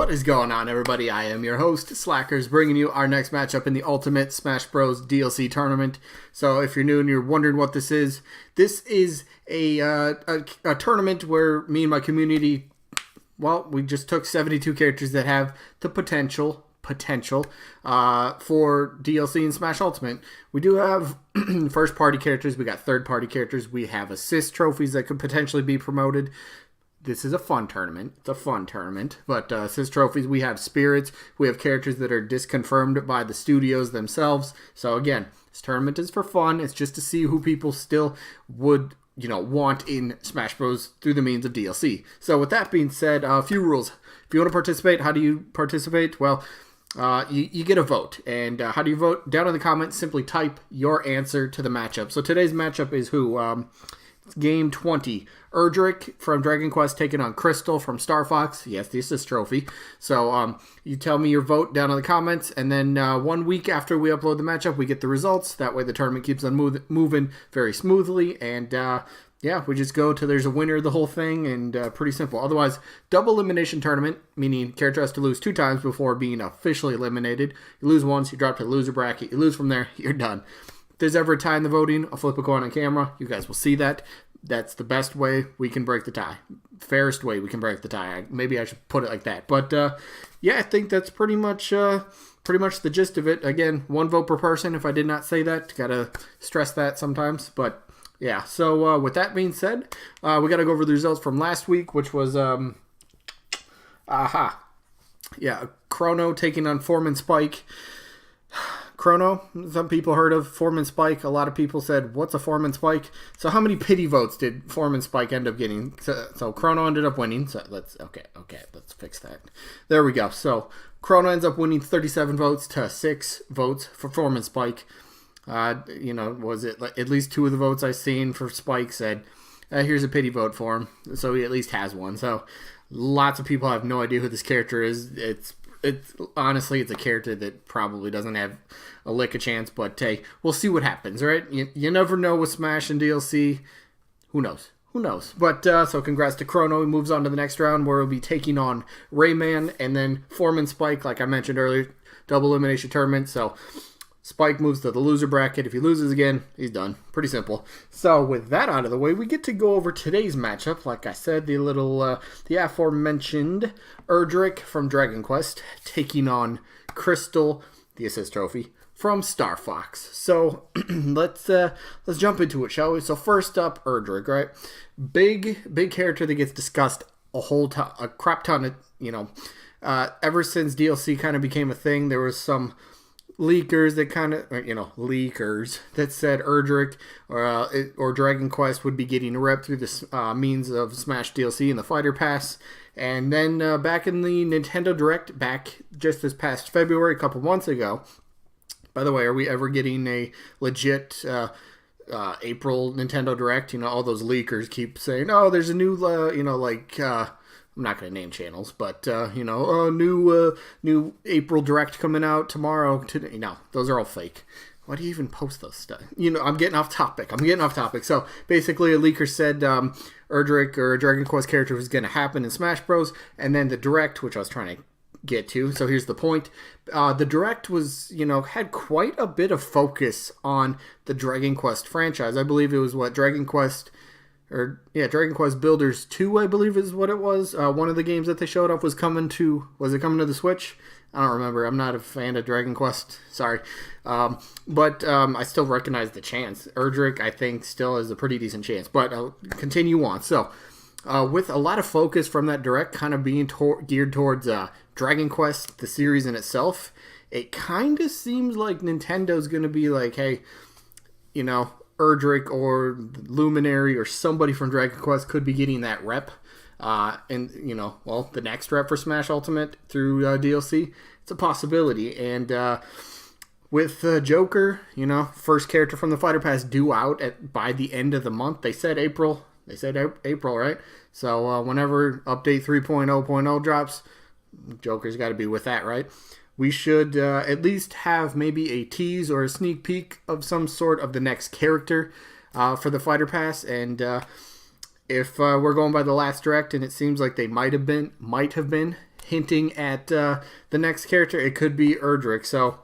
What is going on, everybody? I am your host, Slackerz, bringing you our next matchup in the Ultimate Smash Bros. DLC tournament. So if you're new and you're wondering what this is a tournament where me and my community, well, we just took 72 characters that have the potential for DLC in Smash Ultimate. We do have first-party characters, we got third-party characters, we have assist trophies that could potentially be promoted. This is a fun tournament. It's a fun tournament. But assist trophies, we have spirits. We have characters that are disconfirmed by the studios themselves. So again, this tournament is for fun. It's just to see who people still would, want in Smash Bros. Through the means of DLC. So with that being said, a few rules. If you want to participate, how do you participate? Well, you get a vote. And how do you vote? Down in the comments, simply type your answer to the matchup. So today's matchup is who? It's game 20. Erdrick from Dragon Quest taking on Krystal from Star Fox. Yes, the assist trophy. So you tell me your vote down in the comments, and then 1 week after we upload the matchup, we get the results. That way the tournament keeps on moving very smoothly, and yeah, we just go till there's a winner of the whole thing, and pretty simple. Otherwise, double elimination tournament, meaning character has to lose 2 times before being officially eliminated. You lose once, you drop to the loser bracket, you lose from there, you're done. If there's ever a tie in the voting, I'll flip a coin on camera. You guys will see that. That's the best way we can break the tie. Fairest way we can break the tie. Maybe I should put it like that. But yeah, I think that's pretty much the gist of it. Again, 1 vote per person. If I did not say that, gotta stress that sometimes. But yeah, so with that being said, we gotta go over the results from last week, which was Chrono taking on Foreman Spike. Chrono, some people heard of Foreman Spike. A lot of people said, what's a Foreman Spike? So how many pity votes did Foreman Spike end up getting? So Chrono ended up winning. So let's fix that. There we go. So Chrono ends up winning 37 votes to 6 votes for Foreman Spike. Was it at least 2 of the votes I seen for Spike said, here's a pity vote for him. So he at least has one. So lots of people have no idea who this character is. It's honestly, it's a character that probably doesn't have a lick of chance, but hey, we'll see what happens, right? You never know with Smash and DLC. Who knows? But, so congrats to Chrono. He moves on to the next round where he'll be taking on Rayman, and then Foreman Spike, like I mentioned earlier, double elimination tournament, so Spike moves to the loser bracket. If he loses again, he's done. Pretty simple. So with that out of the way, we get to go over today's matchup. Like I said, the aforementioned Erdrick from Dragon Quest taking on Krystal, the assist trophy, from Star Fox. So let's jump into it, shall we? So first up, Erdrick, right? Big character that gets discussed a crap ton of, ever since DLC kind of became a thing. There was some leakers that said Erdrick or Dragon Quest would be getting rep through the means of Smash DLC and the Fighter Pass. And then back in the Nintendo Direct, back just this past February, a couple months ago. By the way, are we ever getting a legit April Nintendo Direct? All those leakers keep saying, oh, there's a new, I'm not going to name channels, but, new April Direct coming out tomorrow. Today. No, those are all fake. Why do you even post those stuff? I'm getting off topic. So, basically, a leaker said Erdrick or a Dragon Quest character was going to happen in Smash Bros. And then the Direct, which I was trying to get to. So, here's the point. The Direct was, had quite a bit of focus on the Dragon Quest franchise. I believe it was Dragon Quest Builders 2, I believe is what it was. One of the games that they showed off was it coming to the Switch? I don't remember. I'm not a fan of Dragon Quest. Sorry. But I still recognize the chance. Erdrick, I think, still has a pretty decent chance. But I'll continue on. So, with a lot of focus from that Direct kind of being geared towards Dragon Quest, the series in itself, it kind of seems like Nintendo's going to be like, hey, Erdrick or Luminary or somebody from Dragon Quest could be getting that rep. The next rep for Smash Ultimate through DLC. It's a possibility. And with Joker, first character from the Fighter Pass due out by the end of the month. They said April. Right? So whenever update 3.0.0 drops, Joker's got to be with that, right? We should at least have maybe a tease or a sneak peek of some sort of the next character for the Fighter Pass. And if we're going by the last Direct, and it seems like they might have been hinting at the next character, it could be Erdrick. So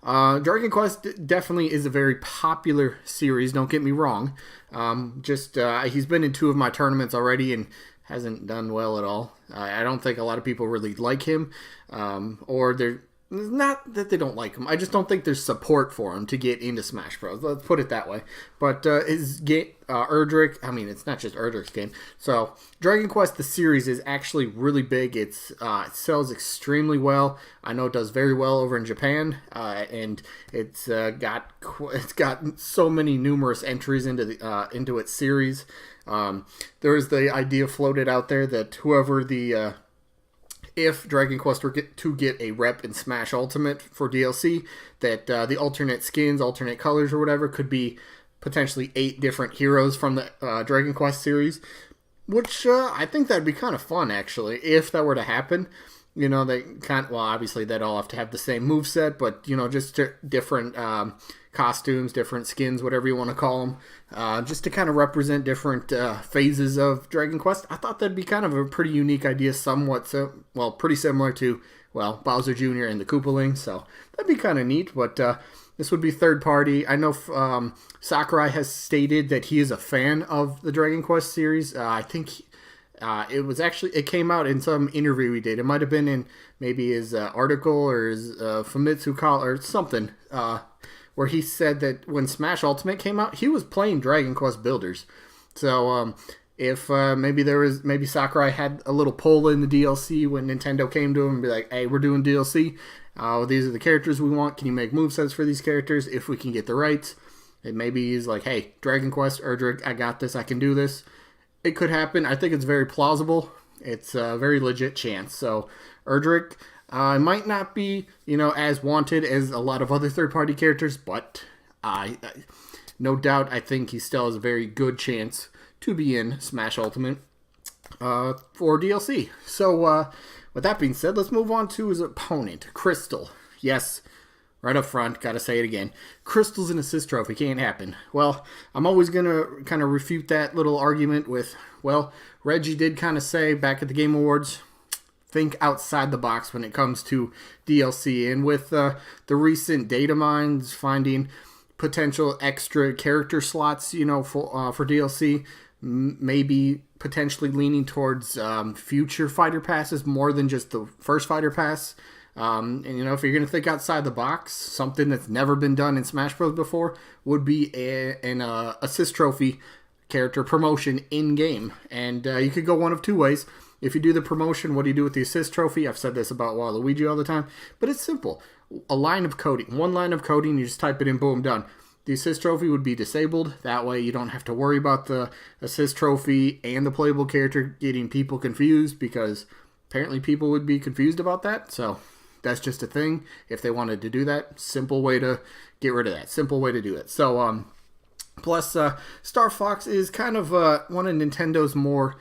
Dragon Quest definitely is a very popular series, don't get me wrong. He's been in 2 of my tournaments already and hasn't done well at all. I don't think a lot of people really like him, or they're not that they don't like him. I just don't think there's support for him to get into Smash Bros. Let's put it that way. But his game, Erdrick, I mean, it's not just Erdrick's game. So Dragon Quest, the series, is actually really big. It sells extremely well. I know it does very well over in Japan, and it's got so many numerous entries into its series. There is the idea floated out there that whoever if Dragon Quest were to get a rep in Smash Ultimate for DLC, that the alternate skins, alternate colors, or whatever could be potentially 8 different heroes from the Dragon Quest series, which I think that'd be kind of fun, actually, if that were to happen. You know, obviously they'd all have to have the same moveset, but, you know, just different costumes, different skins, whatever you want to call them, just to kind of represent different phases of Dragon Quest. I thought that'd be kind of a pretty unique idea, pretty similar to, Bowser Jr. and the Koopalings, so that'd be kind of neat, but this would be third party. I know Sakurai has stated that he is a fan of the Dragon Quest series. I think it came out in some interview he did. It might have been in maybe his article or his Famitsu call or something, where he said that when Smash Ultimate came out, he was playing Dragon Quest Builders. So if maybe Sakurai had a little poll in the DLC when Nintendo came to him and be like, hey, we're doing DLC. These are the characters we want. Can you make movesets for these characters if we can get the rights? And maybe he's like, hey, Dragon Quest, Erdrick, I got this. I can do this. It could happen. I think it's very plausible. It's a very legit chance. So Erdrick might not be, as wanted as a lot of other third-party characters, but no doubt I think he still has a very good chance to be in Smash Ultimate for DLC. So with that being said, let's move on to his opponent, Krystal. Yes, right up front, gotta say it again. Krystal's an assist trophy, can't happen. Well, I'm always gonna kind of refute that little argument with, Reggie did kind of say back at the Game Awards, think outside the box when it comes to DLC. And with the recent data mines finding potential extra character slots, for DLC, maybe potentially leaning towards future fighter passes more than just the first fighter pass. And if you're going to think outside the box, something that's never been done in Smash Bros. Before would be an assist trophy character promotion in-game. And you could go one of 2 ways. If you do the promotion, what do you do with the assist trophy? I've said this about Waluigi all the time, but it's simple. A line of coding. One line of coding, you just type it in, boom, done. The assist trophy would be disabled. That way you don't have to worry about the assist trophy and the playable character getting people confused, because apparently people would be confused about that. So that's just a thing. If they wanted to do that, simple way to get rid of that. Simple way to do it. So, plus, Star Fox is kind of one of Nintendo's more,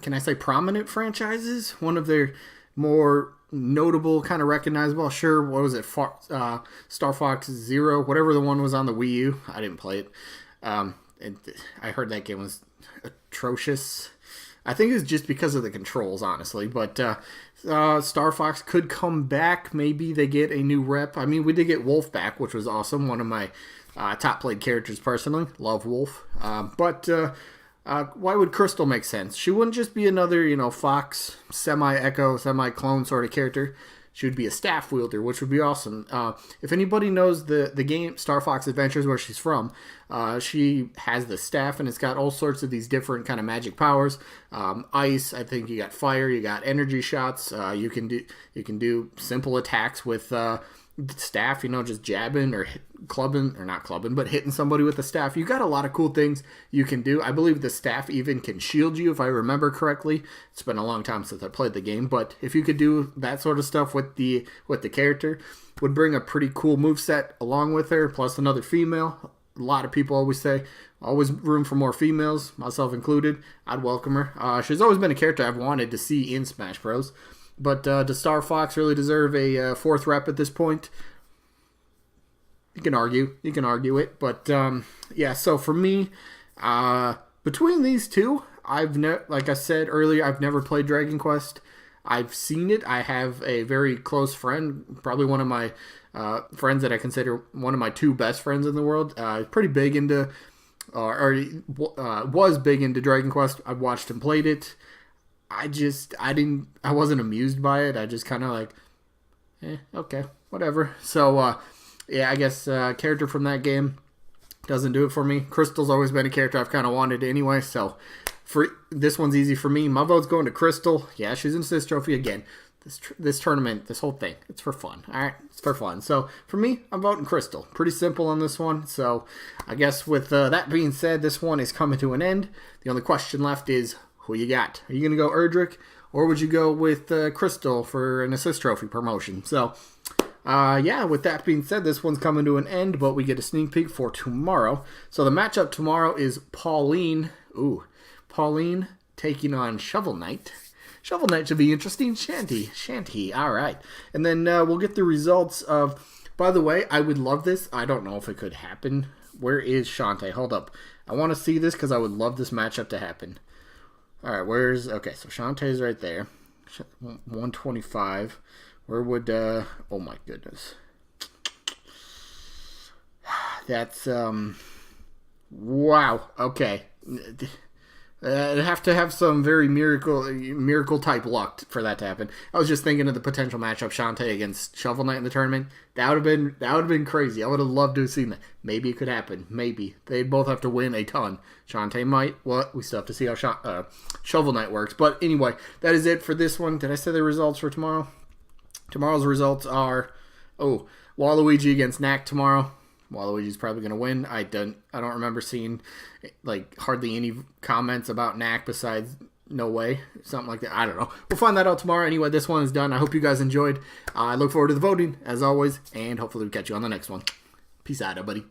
can I say, prominent franchises? One of their more notable, kind of recognizable. Sure, what was it? Star Fox Zero, whatever the one was on the Wii U. I didn't play it. I heard that game was atrocious. I think it's just because of the controls, honestly. But Star Fox could come back. Maybe they get a new rep. I mean, we did get Wolf back, which was awesome. One of my top played characters personally. Love Wolf. But why would Krystal make sense? She wouldn't just be another, Fox, semi-echo, semi-clone sort of character. She would be a staff wielder, which would be awesome. If anybody knows the game Star Fox Adventures, where she's from, she has the staff, and it's got all sorts of these different kind of magic powers. Ice, I think you got fire, you got energy shots. You can do simple attacks with staff, just jabbing or clubbing, or not clubbing, but hitting somebody with the staff. You got a lot of cool things you can do. I believe the staff even can shield you, if I remember correctly. It's been a long time since I played the game, but if you could do that sort of stuff with the character, would bring a pretty cool moveset along with her, plus another female. A lot of people always say, always room for more females, myself included. I'd welcome her. She's always been a character I've wanted to see in Smash Bros. But does Star Fox really deserve a 4th rep at this point? You can argue it. But yeah, so for me, between these two, like I said earlier, I've never played Dragon Quest. I've seen it. I have a very close friend, probably one of my friends that I consider one of my 2 best friends in the world. Pretty big into, was big into Dragon Quest. I watched him played it. I wasn't amused by it. I just kind of like, okay, whatever. So, yeah, I guess character from that game doesn't do it for me. Krystal's always been a character I've kind of wanted anyway, so for this one's easy for me. My vote's going to Krystal. Yeah, she's in Assist Trophy again. This tournament, this whole thing, it's for fun. All right, it's for fun. So for me, I'm voting Krystal. Pretty simple on this one. So I guess with that being said, this one is coming to an end. The only question left is who you got. Are you going to go Erdrick, or would you go with Krystal for an Assist Trophy promotion? So yeah, with that being said, this one's coming to an end, but we get a sneak peek for tomorrow. So the matchup tomorrow is Pauline taking on Shovel Knight. Shovel Knight should be interesting. Shanty. All right. And then we'll get the results of... By the way, I would love this. I don't know if it could happen. Where is Shantae? Hold up. I want to see this because I would love this matchup to happen. All right, where's... Okay, so Shantae's right there. 125. Where would... oh, my goodness. That's... Wow. Okay. I'd have to have some very miracle type luck for that to happen. I was just thinking of the potential matchup Shantae against Shovel Knight in the tournament. That would have been crazy. I would have loved to have seen that. Maybe it could happen. Maybe they'd both have to win a ton. Shantae might. Well, we still have to see how Shovel Knight works. But anyway, that is it for this one. Did I say the results for tomorrow? Tomorrow's results are Waluigi against Knack tomorrow. Waluigi's probably going to win. I don't remember seeing like hardly any comments about Knack besides no way, something like that. I don't know. We'll find that out tomorrow. Anyway, this one is done. I hope you guys enjoyed. I look forward to the voting as always, and hopefully we catch you on the next one. Peace out, everybody.